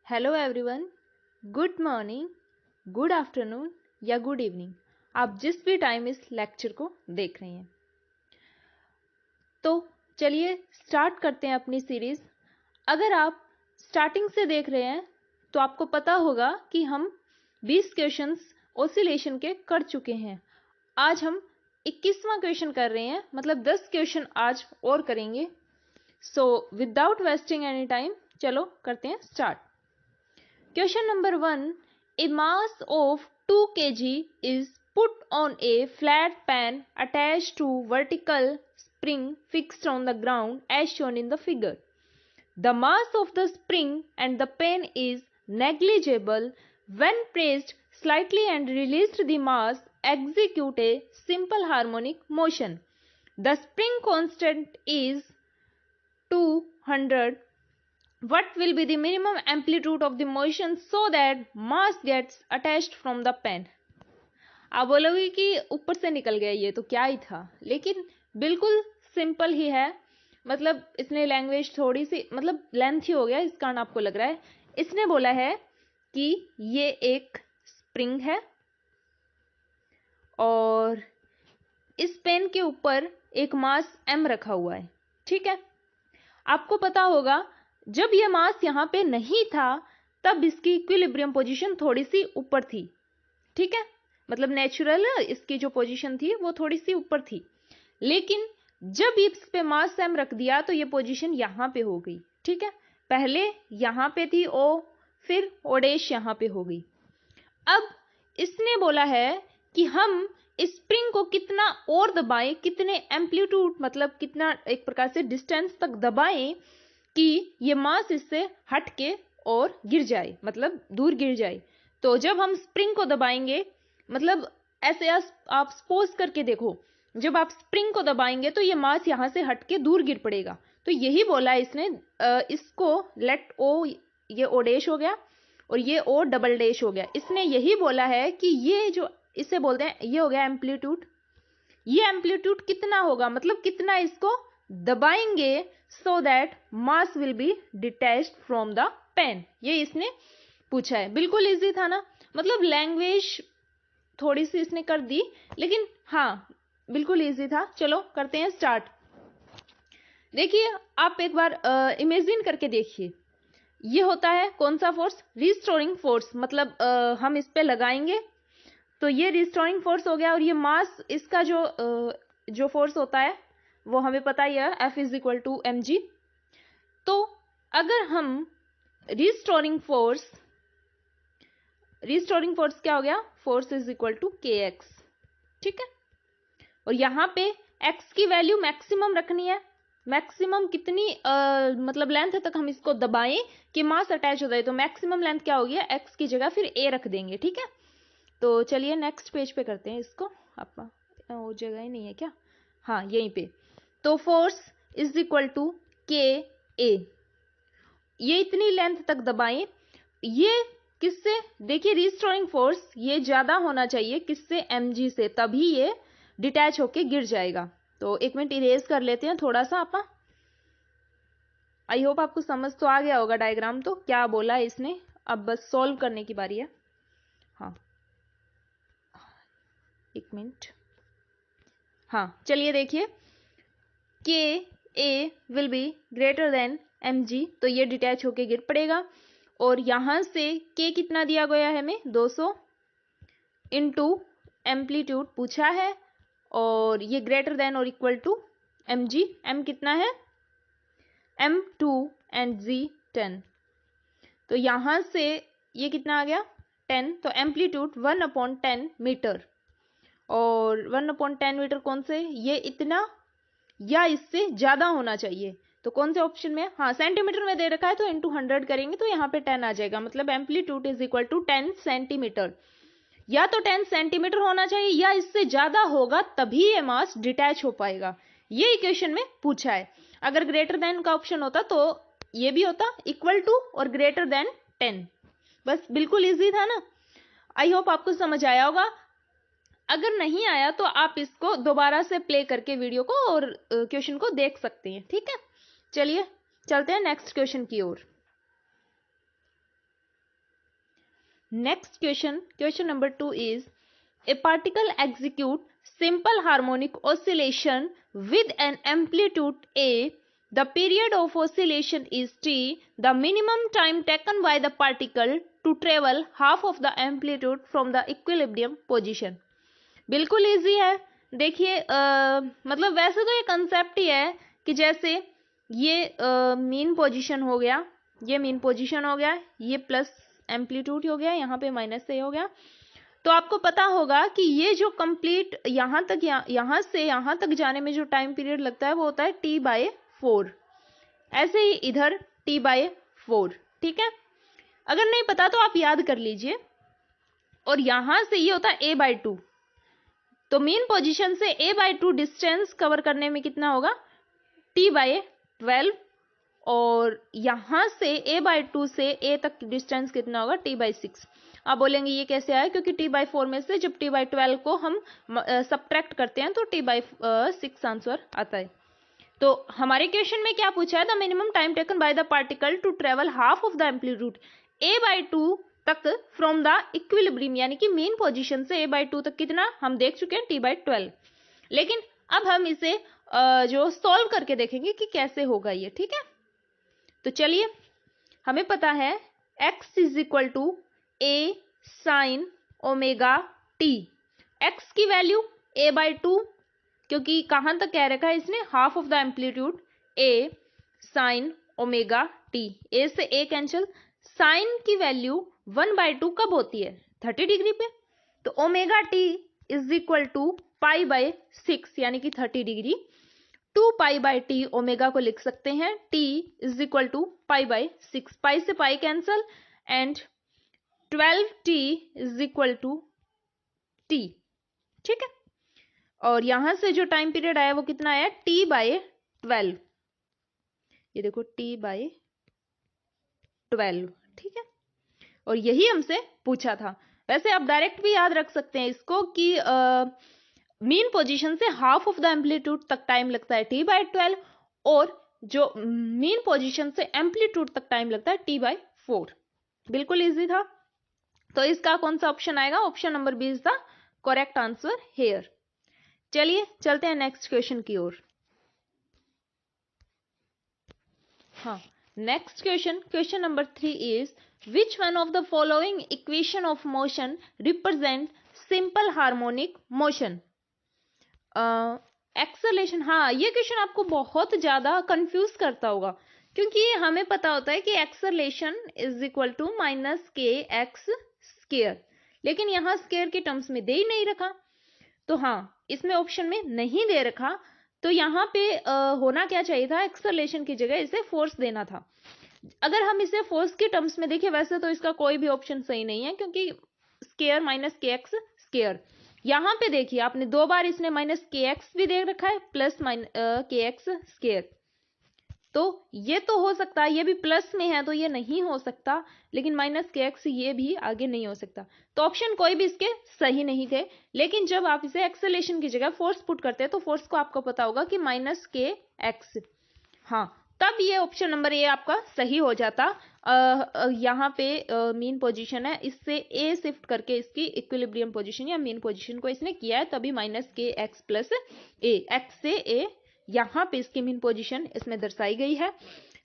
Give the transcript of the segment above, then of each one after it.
Hello everyone, good morning, good afternoon या good evening, आप जिस भी टाइम इस लेक्चर को देख रहे हैं। तो चलिए स्टार्ट करते हैं अपनी सीरीज। अगर आप स्टार्टिंग से देख रहे हैं तो आपको पता होगा कि हम 20 क्वेश्चंस ऑसिलेशन के कर चुके हैं। आज हम 21वां क्वेश्चन कर रहे हैं, मतलब 10 क्वेश्चन आज और करेंगे। So without wasting any time चलो करते हैं start. Question number 1. A mass of 2 kg is put on a flat pan attached to vertical spring fixed on the ground as shown in the figure. The mass of the spring and the pan is negligible. When pressed slightly and released the mass, execute a simple harmonic motion. The spring constant is 200. What will be the minimum amplitude of the motion so that mass gets attached from the pen? आप बोलोगे कि ऊपर से निकल गया, ये तो क्या ही था, लेकिन बिल्कुल सिंपल ही है। मतलब इसने लैंग्वेज थोड़ी सी मतलब लेंथ ही हो गया, इस कारण आपको लग रहा है। इसने बोला है कि ये एक स्प्रिंग है और इस पेन के ऊपर एक मास m रखा हुआ है। ठीक है, आपको पता होगा जब ये मास यहाँ पे नहीं था तब इसकी इक्विलिब्रियम पोजीशन थोड़ी सी ऊपर थी। ठीक है, मतलब नेचुरल इसकी जो पोजीशन थी वो थोड़ी सी ऊपर थी, लेकिन जब इस पे मास m रख दिया तो ये पोजीशन यहाँ पे हो गई। ठीक है, पहले यहाँ पे थी O, फिर ओडेश यहाँ पे हो गई। अब इसने बोला है कि हम स्प्रिंग को कितना और दबाएं, कितने एम्पलीट्यूड मतलब कितना एक प्रकार से डिस्टेंस तक दबाएं कि ये मास इससे हट के और गिर जाए, मतलब दूर गिर जाए। तो जब हम स्प्रिंग को दबाएंगे, मतलब ऐसे आप सपोज करके देखो, जब आप स्प्रिंग को दबाएंगे तो ये मास यहां से हट के दूर गिर पड़ेगा। तो यही बोला इसने, इसको लेट ओ, ये ओ डैश हो गया और ये ओ डबल डैश हो गया। इसने यही बोला है कि ये जो इसे बोलते हैं, ये हो गया एम्पलीट्यूड। ये एम्पलीट्यूड कितना होगा, मतलब कितना इसको दबाएंगे so that mass will be detached from the pen, ये इसने पूछा है। बिल्कुल इजी था ना, मतलब लैंग्वेज थोड़ी सी इसने कर दी, लेकिन हाँ बिल्कुल इजी था। चलो करते हैं स्टार्ट। देखिए आप एक बार इमेजिन करके देखिए, ये होता है कौन सा फोर्स, रिस्टोरिंग फोर्स। मतलब हम इस पे लगाएंगे तो ये रिस्टोरिंग फोर्स हो गया, और ये मास इसका जो फोर्स होता है वो हमें पता ही है, F is equal to mg। तो अगर हम रिस्टोरिंग फोर्स क्या हो गया, force is equal to kx। ठीक है, और यहाँ पे x की वैल्यू मैक्सिमम रखनी है। मैक्सिमम कितनी मतलब लेंथ तक हम इसको दबाएं कि मास अटैच हो जाए, तो मैक्सिमम लेंथ क्या होगी, x की जगह फिर a रख देंगे। ठीक है, तो चलिए नेक्स्ट पेज पे करते हैं इसको। आपका वो जगह ही नहीं है क्या, हाँ यहीं पे। तो फोर्स इज इक्वल टू के ए, ये इतनी लेंथ तक दबाएं। ये किससे, देखिए रिस्टोरिंग फोर्स ये ज्यादा होना चाहिए किससे, mg से, तभी ये डिटैच होके गिर जाएगा। तो एक मिनट इरेज कर लेते हैं थोड़ा सा आपा। आई होप आपको समझ तो आ गया होगा डायग्राम, तो क्या बोला है इसने, अब बस सॉल्व करने की बारी है। हाँ एक मिनट, हाँ चलिए देखिए, K A will be greater than mg, तो ये डिटैच होके गिर पड़ेगा। और यहां से k कितना दिया गया है हमें, 200 इंटू एम्पलीट्यूड पूछा है, और ये ग्रेटर देन और इक्वल टू mg। m कितना है, m2 एंड g 10। तो यहां से ये कितना आ गया 10, तो एम्पलीट्यूड 1/10 मीटर, और 1/10 मीटर कौन से, ये इतना या इससे ज्यादा होना चाहिए। तो कौन से ऑप्शन में, हाँ सेंटीमीटर में दे रखा है तो इंटू 100 करेंगे तो यहाँ पे 10 आ जाएगा। मतलब amplitude is equal to 10 centimetre, या तो 10 सेंटीमीटर होना चाहिए या इससे ज्यादा होगा, तभी ये मास डिटैच हो पाएगा। ये इक्वेशन में पूछा है। अगर ग्रेटर देन का ऑप्शन होता तो ये भी होता इक्वल टू और ग्रेटर देन 10। बस बिल्कुल इजी था ना। आई होप आपको समझ आया होगा। अगर नहीं आया तो आप इसको दोबारा से प्ले करके वीडियो को और क्वेश्चन को देख सकते हैं। ठीक है, चलिए चलते हैं नेक्स्ट क्वेश्चन की ओर। Next question number 2 is a particle execute simple harmonic oscillation with an amplitude A. The period of oscillation is t. The minimum time taken by the particle to travel half of the amplitude from the equilibrium position. बिल्कुल easy है. देखिए मतलब वैसे तो ये concept ही है कि जैसे ये मीन पोजीशन हो गया, ये मीन पोजीशन हो गया, ये प्लस एम्पलीट्यूड हो गया, यहाँ पे माइनस से हो गया. तो आपको पता होगा कि ये जो कंप्लीट यहाँ से यहाँ तक जाने में जो टाइम पीरियड लगता है वो होता है t/4. ऐसे ही इधर t/4. ठीक है. अगर नहीं पता तो आप याद कर लीजिए. और यहां से ये होता है a/2. तो मेन पोजीशन से a/2 डिस्टेंस कवर करने में कितना होगा t/12. और यहां से a/2 से a तक डिस्टेंस कितना होगा t/6. आप बोलेंगे ये कैसे आया, क्योंकि t/4 में से जब t/12 को हम सबट्रैक्ट करते हैं तो t/6 आंसर आता है. तो हमारे क्वेश्चन में क्या पूछा है, the minimum time taken by the particle to travel half of the amplitude a/2 तक फ्रॉम द इक्विलिब्रियम, यानी कि मेन पोजीशन से a/2 तक कितना हम देख चुके हैं t/12. लेकिन अब हम इसे जो सॉल्व करके देखेंगे कि कैसे होगा ये. ठीक है. तो चलिए, हमें पता है x is equal to a sine omega t. x की वैल्यू a/2, क्योंकि कहां तक कह रखा है इसने, half of the amplitude a sine omega t. a से a कैंसिल. साइन की वैल्यू 1/2 कब होती है, 30 डिग्री पे. तो omega t is equal to π/6 यानी कि 30 डिग्री. 2π/t ओमेगा को लिख सकते हैं, t is equal to π/6. Pi से pi cancel and 12t is equal to t. ठीक है. और यहां से जो टाइम पीरियड आया वो कितना आया, t/12. ये देखो t/12. ठीक है. और यही हमसे पूछा था. वैसे आप डायरेक्ट भी याद रख सकते हैं इसको कि मीन पोजीशन से हाफ ऑफ द एम्पलीट्यूड तक टाइम लगता है t/12, और जो मीन पोजीशन से एम्पलीट्यूड तक टाइम लगता है t/4. बिल्कुल इजी था. तो इसका कौन सा ऑप्शन आएगा, option number B is the correct answer here. चलिए चलते हैं नेक्स्ट क्वेश्चन की ओर. हाँ, next question number 3 is which one of the following equation of motion represent simple harmonic motion. Acceleration. हाँ, ये क्वेश्चन आपको बहुत ज्यादा कंफ्यूज करता होगा, क्योंकि हमें पता होता है कि acceleration is equal to -kx square, लेकिन यहां स्क्वायर के टर्म्स में दे ही नहीं रखा. तो हाँ, इसमें ऑप्शन में नहीं दे रखा. तो यहाँ पे होना क्या चाहिए था, एक्सेलरेशन की जगह इसे फोर्स देना था. अगर हम इसे फोर्स के टर्म्स में देखें, वैसे तो इसका कोई भी ऑप्शन सही नहीं है, क्योंकि स्क्वायर -kx स्क्वायर. यहाँ पे देखिए आपने 2 बार इसने -kx भी दे रखा है प्लस kx स्क्वायर. तो ये तो हो सकता है, ये भी प्लस में है तो ये नहीं हो सकता, लेकिन -kx ये भी आगे नहीं हो सकता. तो ऑप्शन कोई भी इसके सही नहीं थे. लेकिन जब आप इसे एक्सेलरेशन की जगह फोर्स पुट करते हैं तो फोर्स को आपको पता होगा कि -kx. हाँ, तब ये ऑप्शन नंबर ए आपका सही हो जाता. यहाँ पे मीन पोजीशन है, इससे ए शिफ्ट करके इसकी इक्विलिब्रियम पोजीशन या मीन पोजीशन को इसने किया है, तभी -kx प्लस ए, x से ए यहाँ पे इसकी मीन पोजीशन इसमें दर्शाई गई है.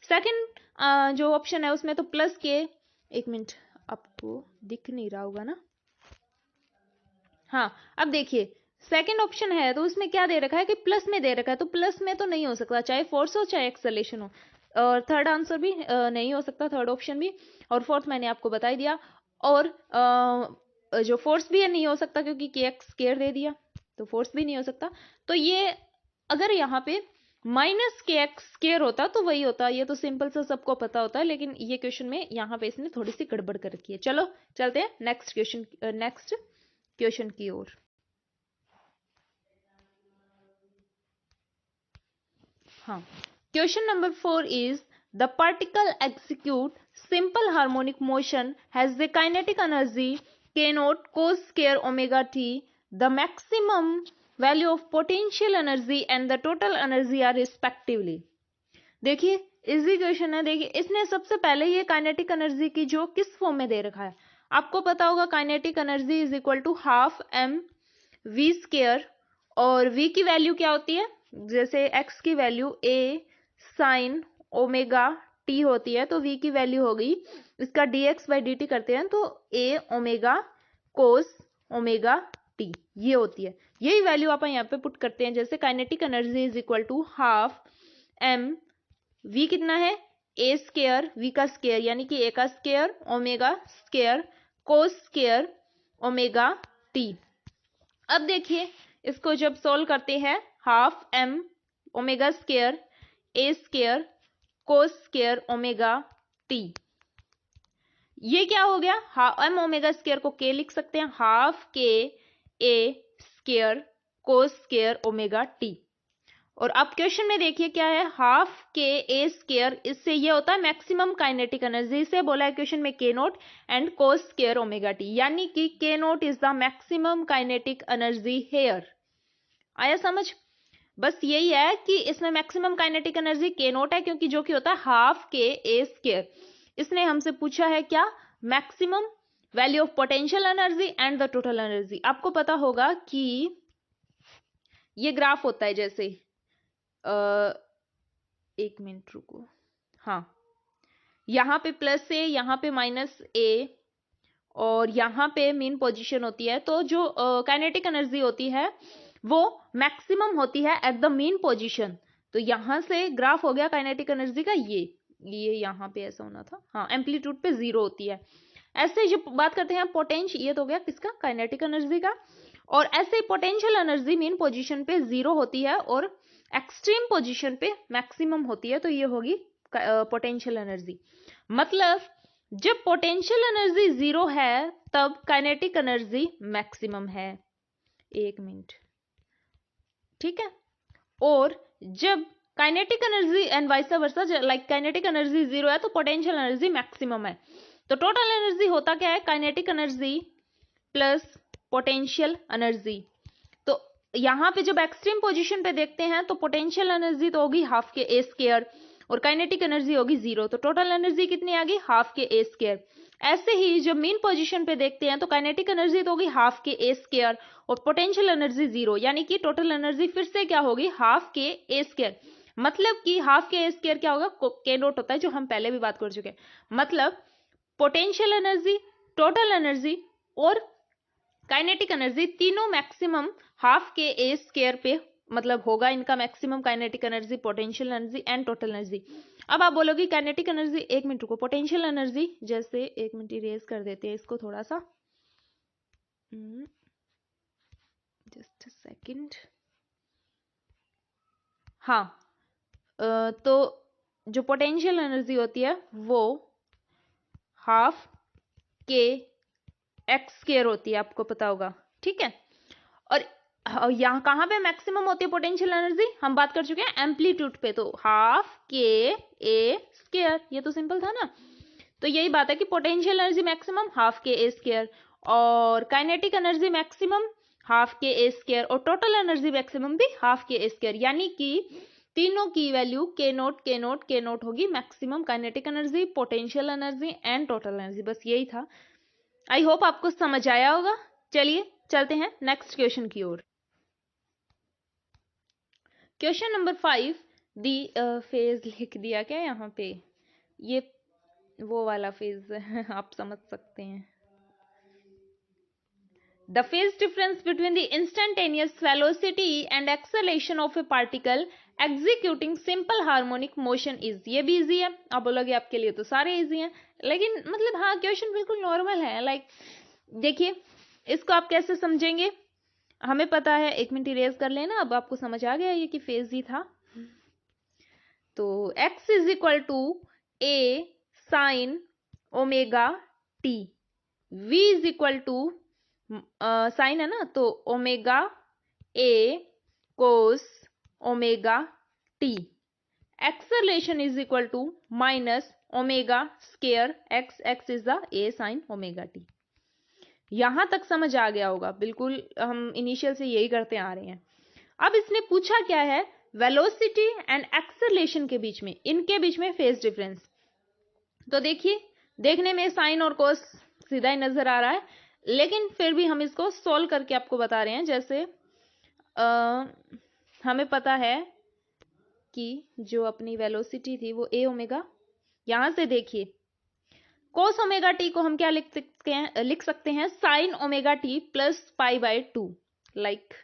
सेकंड जो ऑप्शन है उसमें तो प्लस के, एक मिनट आपको दिख नहीं रहा होगा ना. हाँ, अब देखिए सेकंड ऑप्शन है तो उसमें क्या दे रखा है कि प्लस में दे रखा है, तो प्लस में तो नहीं हो सकता, चाहे फोर्स हो चाहे एक्सेलरेशन हो. और थर्ड आंसर भी नहीं हो सकता, थर्ड ऑप्शन भी. और फोर्थ मैंने आपको बता ही दिया. और जो फोर्स भी है नहीं हो सकता, क्योंकि kx स्क्वायर दे दिया, तो फोर्स भी नहीं हो सकता. तो ये अगर यहाँ पे -kx स्क्वायर होता तो वही होता. ये तो सिंपल सा सबको पता होता है, लेकिन ये क्वेश्चन में यहाँ पे इसने थोड़ी सी गड़बड़ कर रखी है. चलो चलते हैं नेक्स्ट क्वेश्चन की ओर. हाँ, question number 4 is the particle execute simple harmonic motion has the kinetic energy k0 cos square omega t. The maximum value of potential energy and the total energy are respectively. देखिए easy question है. देखिए इसने सबसे पहले ये kinetic energy की जो किस फॉर्म में दे रखा है, आपको पता होगा kinetic energy is equal to half m v square, और v की वैल्यू क्या होती है, जैसे x की value a sine omega t होती है, तो v की वैल्यू होगी, इसका dx बाई dt करते हैं तो a omega cos omega t, ये होती है। यही वैल्यू आप यहाँ पे पुट करते हैं, जैसे kinetic energy is equal to half m v कितना है a स्क्वायर, v का स्क्वायर यानी कि a का स्क्वायर omega square cos square omega t। अब देखिए इसको जब सोल्व करते हैं, half m omega square a square cos square omega t, ये क्या हो गया, m ओमेगा स्क्वायर को k लिख सकते हैं, half k a square cos square omega t। और अब क्वेश्चन में देखिए क्या है, हाफ के ए स्क्वायर, इससे ये होता है मैक्सिमम काइनेटिक एनर्जी, से बोला है क्वेश्चन में के नोट एंड कोस स्क्वायर ओमेगा टी, यानी कि K naught is the maximum kinetic energy here. आया समझ? बस यही है कि इसमें maximum kinetic energy K naught है, क्योंकि जो कि होता है हाफ के ए स्क्वायर। इसने हमसे पूछा है क्या, maximum value of potential energy and the total energy. आपको पता होगा कि ये ग्राफ होता है, जैसे एक मिनट रुको, हाँ, यहाँ पे प्लस ए, यहाँ पे माइनस ए, और यहाँ पे मेन पोजीशन होती है, तो जो काइनेटिक एनर्जी होती है वो मैक्सिमम होती है एट द मेन पोजीशन। तो यहाँ से ग्राफ हो गया काइनेटिक एनर्जी का, ये यहाँ पे ऐसा होना था, हाँ, एम्पलीट्यूड पे 0 होती है। ऐसे जब बात करते हैं पोटेंशियल, ये तो हो गया किसका, काइनेटिक एनर्जी का, और ऐसे पोटेंशियल एनर्जी मेन पोजीशन पे 0 होती है और एक्सट्रीम पोजीशन पे मैक्सिमम होती है, तो ये होगी पोटेंशियल एनर्जी। मतलब जब पोटेंशियल एनर्जी 0 है तब काइनेटिक एनर्जी मैक्सिमम है। एक मिनट, ठीक है। और जब kinetic energy and vice versa, like kinetic energy 0 है तो पोटेंशियल एनर्जी मैक्सिमम है। तो टोटल एनर्जी होता क्या है, kinetic energy plus potential energy. तो यहाँ पे जब एक्सट्रीम पोजीशन पे देखते हैं तो पोटेंशियल एनर्जी तो होगी हाफ के ए स्क्वायर और काइनेटिक एनर्जी होगी 0, तो टोटल एनर्जी कितनी आ गई, हाफ के ए स्क्वायर। ऐसे ही जब मेन पोजीशन पे देखते हैं तो काइनेटिक एनर्जी तो होगी हाफ के ए स्क्वायर और पोटेंशियल एनर्जी 0, यानी कि टोटल एनर्जी फिर से क्या होगी, हाफ के ए स्क्वायर। मतलब कि हाफ के ए स्क्वायर क्या होगा, के नोट होता है, जो हम पहले भी बात कर चुके हैं। मतलब पोटेंशियल एनर्जी, टोटल एनर्जी और काइनेटिक एनर्जी तीनों मैक्सिमम हाफ के ए स्क्वायर पे मतलब होगा इनका maximum kinetic energy, potential energy and total energy. अब आप बोलोगे काइनेटिक एनर्जी, एक मिनट रुको, पोटेंशियल एनर्जी, जैसे एक मिनट इरेज कर देते हैं इसको थोड़ा सा, जस्ट अ सेकंड, हाँ, तो जो पोटेंशियल एनर्जी होती है वो हाफ के एक्स स्क्वायर होती है, आपको पता होगा, ठीक है। और यहाँ कहां पे मैक्सिमम होती है पोटेंशियल एनर्जी, हम बात कर चुके हैं एम्पलीट्यूड पे, तो हाफ के ए स्क्वायर, ये तो सिंपल था ना। तो यही बात है कि पोटेंशियल एनर्जी मैक्सिमम हाफ के ए स्क्वायर और काइनेटिक एनर्जी मैक्सिमम हाफ के ए स्क्वायर और टोटल एनर्जी मैक्सिमम भी हाफ के ए स्क्वायर, यानी कि तीनों की वैल्यू के नोट के नोट के नोट होगी, maximum kinetic energy, potential energy and total energy. बस यही था, आई होप आपको समझ आया होगा। चलिए चलते हैं नेक्स्ट क्वेश्चन की ओर। क्वेश्चन नंबर 5, दी फेज लिख दिया क्या यहाँ पे, ये वो वाला फेज आप समझ सकते हैं। The phase difference between the instantaneous velocity and acceleration of a particle executing simple harmonic motion is, ये भी इजी है। आप बोलोगे आपके लिए तो सारे इजी हैं, लेकिन मतलब हाँ क्वेश्चन बिल्कुल नॉर्मल है। लाइक देखिए इसको आप कैसे समझेंगे, हमें पता है, एक मिनट इरेज कर लेना, अब आपको समझ आ गया ये कि फेज ही था। तो x is equal to a sine omega t, v is equal to sine है ना, तो omega a cos omega t, acceleration is equal to minus omega square x, x is the a sine omega t. यहां तक समझ आ गया होगा, बिल्कुल हम इनिशियल से यही करते आ रहे हैं। अब इसने पूछा क्या है, वेलोसिटी एंड एक्सेलरेशन के बीच में, इनके बीच में फेज डिफरेंस। तो देखिए देखने में साइन और कोस सीधा ही नजर आ रहा है, लेकिन फिर भी हम इसको सोल्व करके आपको बता रहे हैं। जैसे हमें पता है कि जो अपनी वेलोसिटी थी वो ए ओमेगा, यहां से देखिए कोस ओमेगा टी को हम क्या लिख सकते हैं sine omega t plus pi by 2। Like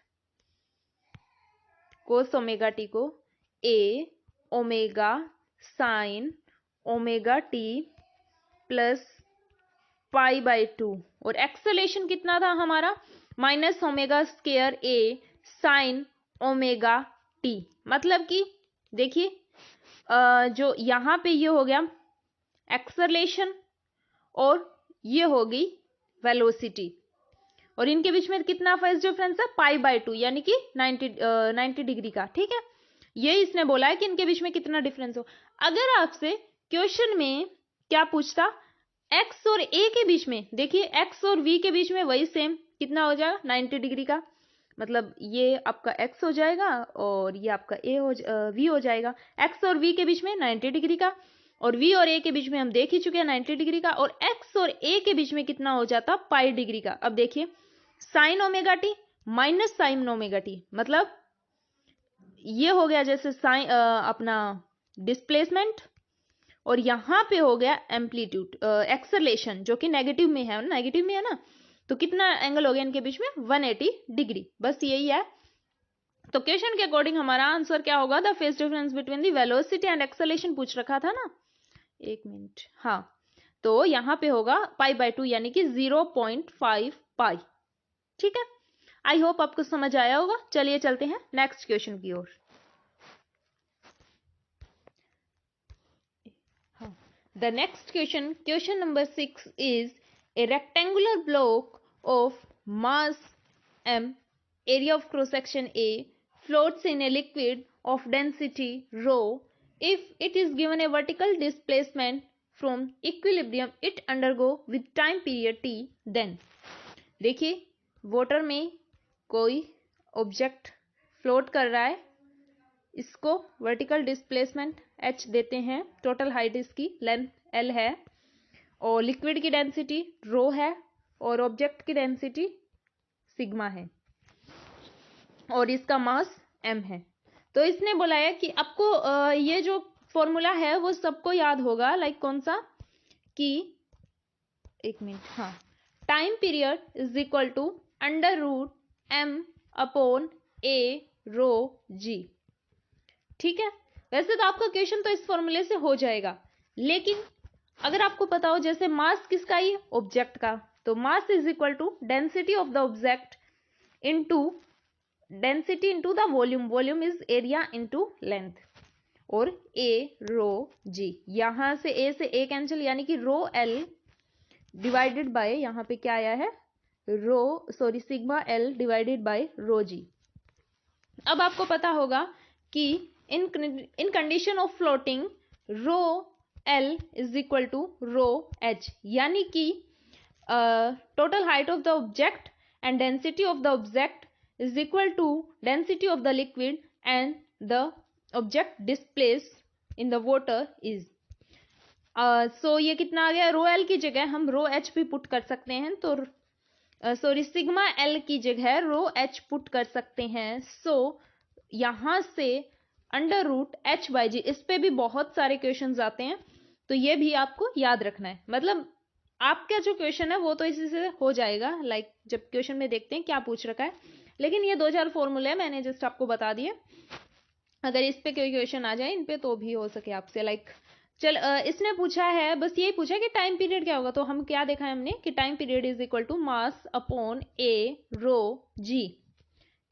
cos omega t को a omega sine omega t plus pi by 2, और एक्सेलेरेशन कितना था हमारा minus omega square a sine omega t. मतलब कि देखिए जो यहां पे ये हो गया एक्सेलेरेशन और ये होगी वेलोसिटी, और इनके बीच में कितना फेज डिफरेंस है पाई बाय 2, यानी कि 90 डिग्री का। ठीक है, ये इसने बोला है कि इनके बीच में कितना डिफरेंस हो। अगर आपसे क्वेश्चन में क्या पूछता x और a के बीच में, देखिए x और v के बीच में वही सेम कितना हो जाएगा 90 डिग्री का, मतलब ये आपका x हो जाएगा और ये आपका v हो जाएगा। x और v के बीच में 90 डिग्री का, और v और a के बीच में हम देख ही चुके हैं 90 डिग्री का, और x और a के बीच में कितना हो जाता पाई डिग्री का। अब देखिए sign omega T minus sign omega t, मतलब ये हो गया जैसे साइन अपना डिस्प्लेसमेंट, और यहां पे हो गया एम्पलीट्यूड एक्सेलेरेशन जो कि नेगेटिव में है ना, तो कितना एंगल हो गया इनके बीच में 180 डिग्री। बस यही है। तो क्वेश्चन के अकॉर्डिंग हमारा आंसर क्या होगा, the phase difference between the velocity and acceleration पूछ रखा था ना, एक मिनट, हाँ, तो यहां पे होगा पाई बाय 2 यानी कि 0.5 पाई। ठीक है, आई होप आपको समझ आया होगा। चलिए चलते हैं नेक्स्ट क्वेश्चन की ओर। The next question number 6 is a rectangular block of mass m, area of cross section A, floats in a liquid of density rho. If it is given a vertical displacement from equilibrium, it undergo with time period t. Then देखिए water में कोई object float कर रहा है, इसको vertical displacement h देते हैं, total height इसकी लेंथ l है, और लिक्विड की डेंसिटी रो है, और ऑब्जेक्ट की डेंसिटी सिग्मा है, और इसका मास m है। तो इसने बोला है कि आपको ये जो फॉर्मूला है वो सबको याद होगा, लाइक कौन सा, कि एक मिनट, हाँ, time period is equal to under root m upon a rho g। ठीक है, वैसे तो आपका क्वेश्चन तो इस फॉर्मूले से हो जाएगा, लेकिन अगर आपको पता हो जैसे मास किसका ही ऑब्जेक्ट का, तो mass is equal to density of the object into density into the volume, volume is area into length, और a रो g, यहां से a से a कैंसिल, यानी कि रो l डिवाइडेड बाय, यहां पे क्या आया है sigma l divided by rho g। अब आपको पता होगा कि in condition of floating rho l is equal to rho h, यानी कि total height of the object and density of the object is equal to density of the liquid and the object displace in the water is. So ये कितना आ गया, रो l की जगह हम रो h भी put कर सकते हैं, तो सिग्मा l की जगह रो h पुट कर सकते हैं। सो यहां से अंडर रूट h बाई जी, इस पे भी बहुत सारे क्वेश्चंस आते हैं, तो ये भी आपको याद रखना है। मतलब आपका जो क्वेश्चन है वो तो इसी से हो जाएगा, लाइक जब क्वेश्चन में देखते हैं क्या पूछ रखा है, लेकिन ये 2-4 फॉर्मूले मैंने जस्ट आपको बता दिए, अगर इस पे कोई क्वेश्चन आ जाए इन पे तो भी हो सके आपसे। लाइक इसने पूछा है, बस यही पूछा कि टाइम पीरियड क्या होगा, तो हम क्या देखा है हमने कि time period is equal to mass upon a rho g।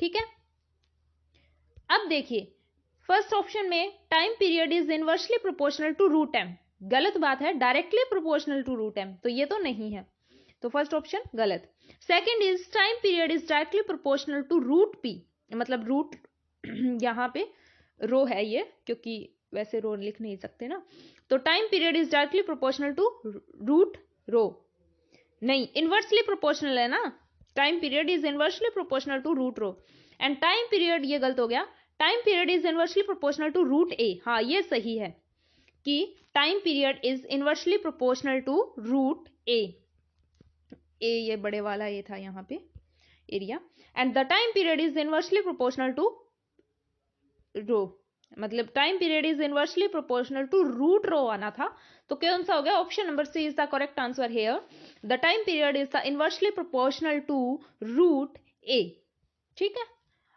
ठीक है, अब देखिए फर्स्ट ऑप्शन में time period is inversely proportional to root m, गलत बात है, directly proportional to root m, तो ये तो नहीं है, तो फर्स्ट ऑप्शन गलत। Second is time period is directly proportional to root p, मतलब रूट यहां पे रो है ये, क्योंकि वैसे रो लिख नहीं सकते ना, तो time period is directly proportional to root rho, नहीं इनवर्सली प्रोपोर्शनल है ना, time period is inversely proportional to root rho, and time period ये गलत हो गया, time period is inversely proportional to root A. हाँ ये सही है कि time period is inversely proportional to root A. A ये बड़े वाला ये था यहाँ पे area, and the time period is inversely proportional to रो, मतलब time period is inversely proportional to root rho आना था, तो कौन सा हो गया? Option number C is the correct answer here, the time period is the inversely proportional to root A. ठीक है,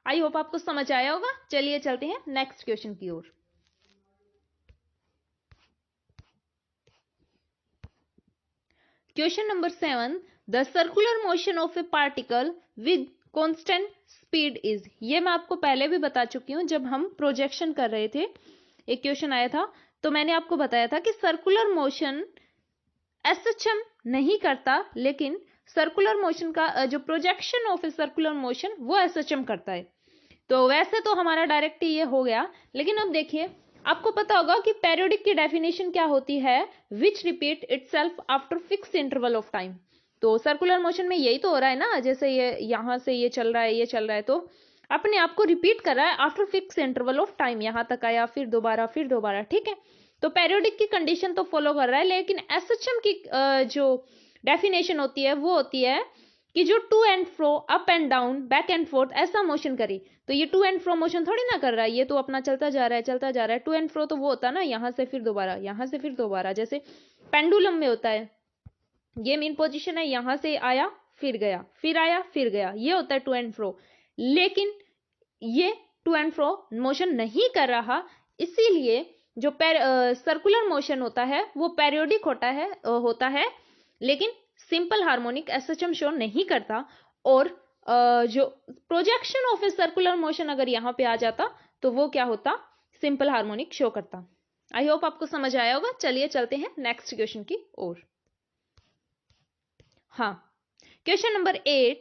आई होप आपको समझ आया होगा। चलिए चलते हैं नेक्स्ट क्वेश्चन की ओर। Question number 7, the circular motion of a particle with constant speed is. ये मैं आपको पहले भी बता चुकी हूं, जब हम प्रोजेक्शन कर रहे थे एक क्वेश्चन आया था, तो मैंने आपको बताया था कि सर्कुलर मोशन एसएचएम नहीं करता, लेकिन सर्कुलर मोशन का जो projection of a circular motion वो एसएचएम करता है। तो वैसे तो हमारा डायरेक्ट ये हो गया, लेकिन अब देखिए आपको पता होगा कि पेरियोडिक की डेफिनेशन क्या होती है? Which repeat itself after fix interval of time. तो सर्कुलर मोशन में यही तो हो रहा है ना, जैसे ये यहां से ये चल रहा है, ये चल रहा है, तो अपने आप को रिपीट कर रहा है after fix interval of time. यहां तक आया, फिर दोबारा, फिर दोबारा। ठीक है, तो पेरियोडिक की कंडीशन तो फॉलो कर रहा है, लेकिन एसएचएम की जो डेफिनेशन होती है वो होती है कि जो to and fro, up and down, back and forth ऐसा मोशन करे। तो ये टू एंड फ्रो मोशन थोड़ी ना कर रहा है, ये तो अपना चलता जा रहा है, चलता जा रहा है। टू एंड फ्रो तो वो होता है ना, यहां से फिर दोबारा, यहां से फिर दोबारा, जैसे पेंडुलम में होता है। ये मेन पोजीशन है, यहां से आया फिर गया, फिर आया फिर गया, ये होता है टू एंड फ्रो। लेकिन ये टू एंड फ्रो मोशन नहीं कर रहा, इसीलिए जो सर्कुलर मोशन होता है वो पेरियोडिक होता है, लेकिन सिंपल हार्मोनिक एसएचएम शो नहीं करता। और जो projection of a circular motion अगर यहां पे आ जाता तो वो क्या होता? सिंपल हार्मोनिक शो करता। आई होप आपको समझ आया होगा। चलिए चलते हैं नेक्स्ट क्वेश्चन की ओर। हाँ, question number 8,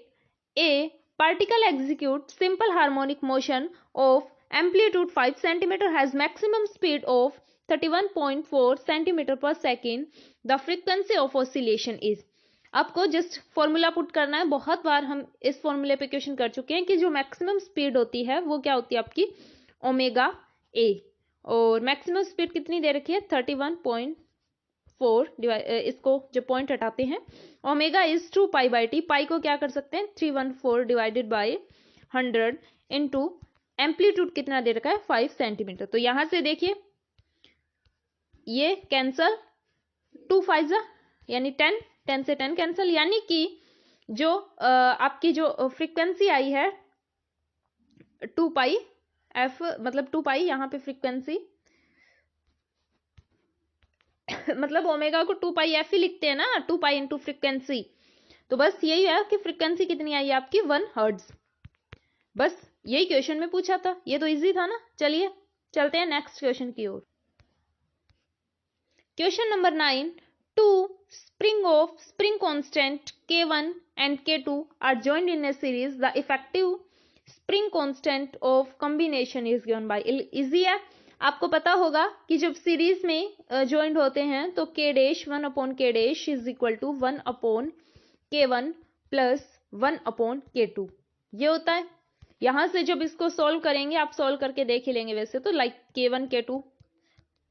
A particle execute simple harmonic motion of amplitude 5 cm has maximum speed of 31.4 cm per second. The frequency of oscillation is। आपको जस्ट फॉर्मूला पुट करना है। बहुत बार हम इस फॉर्मूले पे क्वेश्चन कर चुके हैं कि जो मैक्सिमम स्पीड होती है वो क्या होती है आपकी? Omega A. और मैक्सिमम स्पीड कितनी दे रखी है? 31.4, इसको जो पॉइंट हटाते हैं, omega is 2 pi by t. पाई को क्या कर सकते हैं? 314 डिवाइडेड बाई 100 इंटू एम्पलीट्यूड कितना दे रखा है? 5 सेंटीमीटर। तो यहां से देखिए ये कैंसल, 2 5 यानी 10, 10 से 10 कैंसल, यानी कि जो आपकी जो फ्रीक्वेंसी आई है 2 पाई एफ, मतलब 2 पाई यहाँ पे फ्रीक्वेंसी मतलब ओमेगा को 2 पाई एफ ही लिखते हैं ना, 2 पाई इंटू फ्रीक्वेंसी। तो बस यही है कि फ्रीक्वेंसी कितनी आई आपकी? 1 हर्ट्ज। बस यही क्वेश्चन में पूछा था, ये तो इजी था ना। चलिए चलते हैं नेक्स्ट क्वेश्चन की ओर। Question number 9, two spring constant K1 and K2 are joined in a series. The effective spring constant of combination is given by। Easy है, आपको पता होगा कि जब सीरीज में ज्वाइंट होते हैं तो K dash 1 upon K dash is equal to 1 upon K1 plus 1 upon K2 ये होता है। यहां से जब इसको सॉल्व करेंगे, आप सॉल्व करके देख ही लेंगे वैसे तो, लाइक K1 K2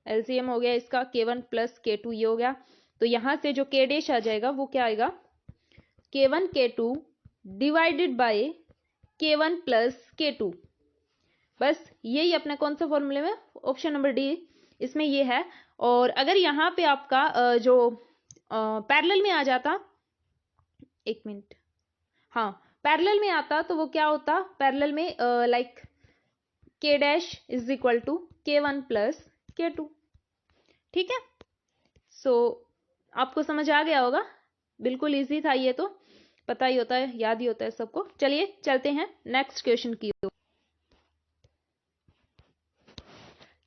एलसीएम हो गया इसका, K1 प्लस K2 ये हो गया। तो यहां से जो K डैश आ जाएगा वो क्या आएगा? K1 K2 divided by K1 plus K2। बस यही अपने कौन से फॉर्मूले में? ऑप्शन नंबर डी, इसमें ये है। और अगर यहाँ पे आपका जो पैरेलल में आ जाता, एक मिनट, हाँ पैरेलल में आता तो वो क्या होता? पैरेलल में like K dash is equal to K1 plus K2। ठीक है, सो आपको समझ आ गया होगा, बिल्कुल इजी था, ये तो पता ही होता है, याद ही होता है सबको। चलिए चलते हैं नेक्स्ट क्वेश्चन की ओर।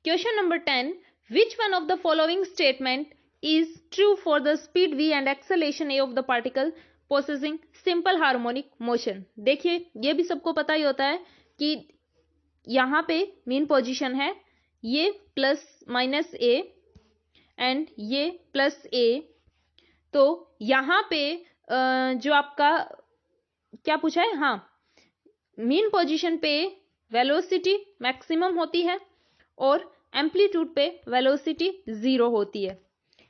Question number 10, which one of the following statement is true for the speed v and acceleration a of the particle possessing simple harmonic motion. देखिए ये भी सबको पता ही होता है कि यहां पे मेन पोजीशन है, ये प्लस माइनस a एंड ये प्लस a। तो यहां पे जो आपका क्या पूछा है? हाँ, मीन पोजीशन पे वेलोसिटी मैक्सिमम होती है और एम्पलीट्यूड पे वेलोसिटी 0 होती है।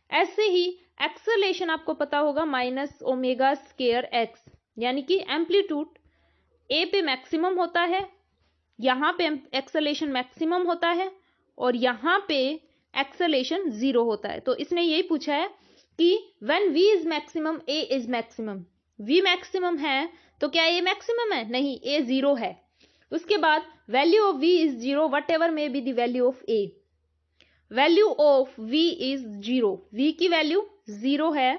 ऐसे ही एक्सेलेरेशन आपको पता होगा माइनस ओमेगा स्क्वायर एक्स, यानी कि एम्पलीट्यूड ए पे मैक्सिमम होता है, यहां पे एक्सेलेरेशन मैक्सिमम होता है और यहां पे एक्सेलेरेशन 0 होता है। तो इसने यही पूछा है कि when v is maximum a is maximum. v maximum है तो क्या a मैक्सिमम है? नहीं, a 0 है। उसके बाद value of v is 0 what ever may be the value of a। Value of v is 0, v की वैल्यू 0 है,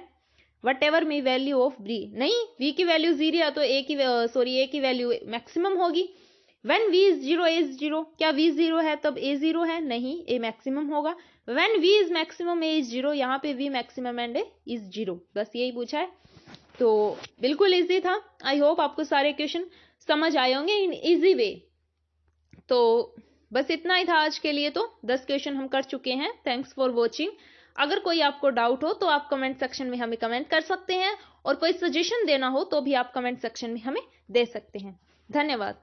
what ever may value of v। नहीं, v की वैल्यू 0 है तो a की वैल्यू मैक्सिमम होगी। When v is 0, a is 0, क्या v 0 है तब a 0 है? नहीं, a मैक्सिमम होगा। When v is maximum, a is 0, यहाँ पे v maximum and a is 0। बस यही पूछा है, तो बिल्कुल इजी था। आई होप आपको सारे क्वेश्चन समझ आए होंगे इन इजी वे। तो बस इतना ही था आज के लिए, तो 10 क्वेश्चन हम कर चुके हैं। Thanks for watching. अगर कोई आपको डाउट हो तो आप कमेंट सेक्शन में हमें कमेंट कर सकते हैं, और कोई सजेशन देना हो तो भी आप कमेंट सेक्शन में हमें दे सकते हैं। धन्यवाद।